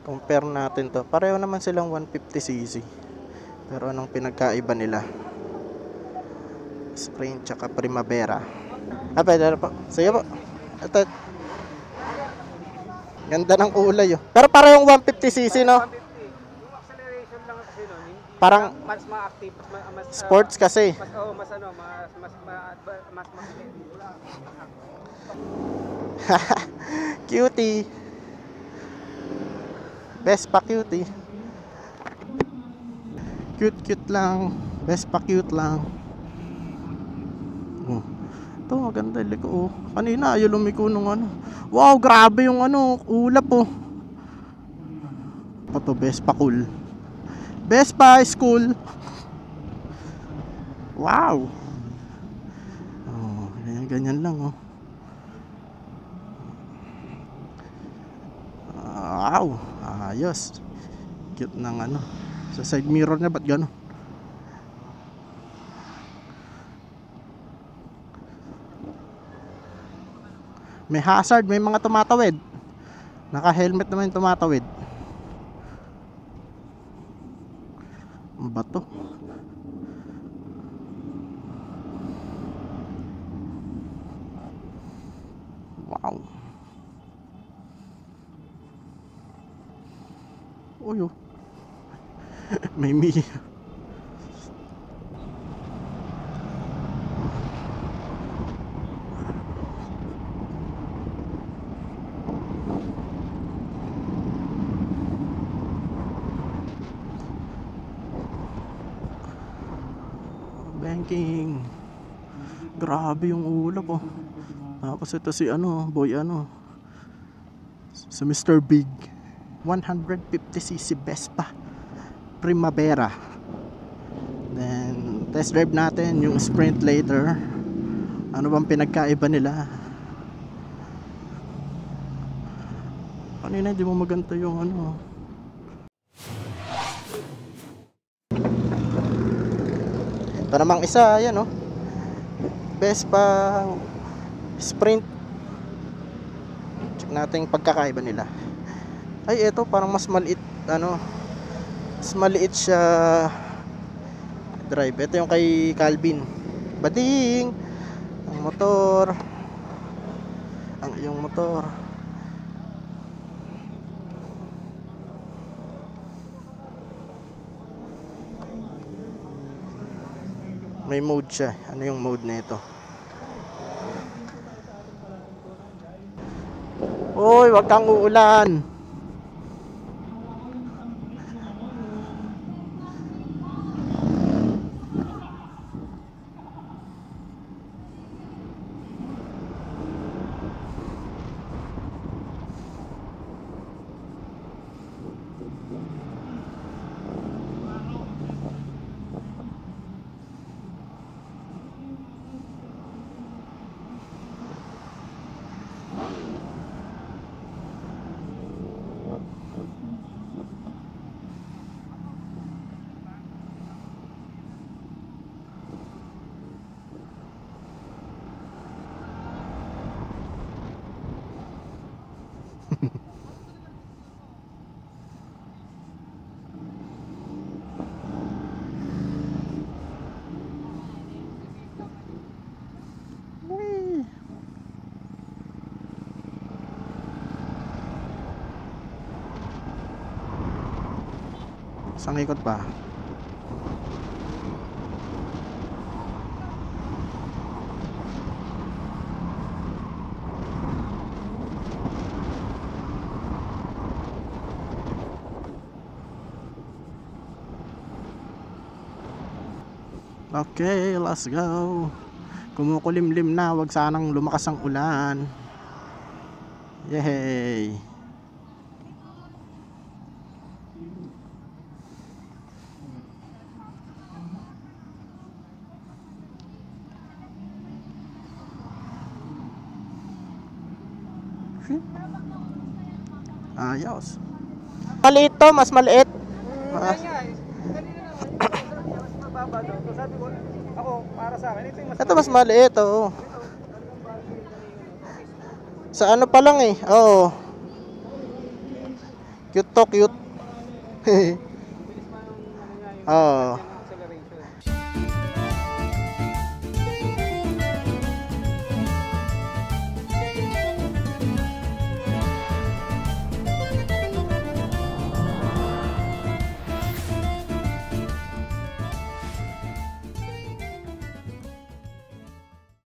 Compare natin to. Pareho naman silang 150cc. Pero anong pinagkaiba nila? Sprint tsaka Primavera. Pwede po. Sige po. Ito. Ganda ng kulay oh. Pero parehong 150cc no? 150. Yung acceleration lang kasi nun, hindi Parang mas ma-active, mas sports kasi. mas Cutie. Vespa cutie. Cute lang. Vespa cute lang. Oh. Ito maganda yung liko oh. Kanina ayaw lumiko nung ano. Wow, grabe yung ano, ulap oh. Ito Vespa cool. Vespa school. Wow. Oh, ganyan lang oh. Wow, ayos. Cute ng ano. Sa side mirror niya ba't gano'n? May hazard, may mga tumatawid. Naka-helmet naman yung tumatawid. Ano ba to? Wow. Uy oh. May banking. Grabe yung ulap oh. Tapos ito si ano, boy ano. Si Mr. Big. 150cc Vespa Primavera. Then test drive natin yung Sprint later. Ano bang pinagkaiba nila? Kanina hindi mo maganda yung ano. Ito namang isa, yan oh. Vespa Sprint. Check natin yung pagkakaiba nila. Ay, ito parang mas maliit, ano, mas maliit siya drive. Ito yung kay Calvin. Bading! Ang motor. Ang iyong motor. May mode siya. Ano yung mode na ito? Uy, wag kang uulan. Isang ikot pa. Okay, let's go. Kumukulimlim na, wag sanang lumakas ang ulan. Yay! Ayos. Maliit to, mas maliit. mas mababa daw. So sabi ko, ako, para sa akin, ito yung mas Ito mas maliit, oo. Sa ano pa lang eh, oo. Cute to, cute. Bilis pa yung ano niya, yung Oo. yung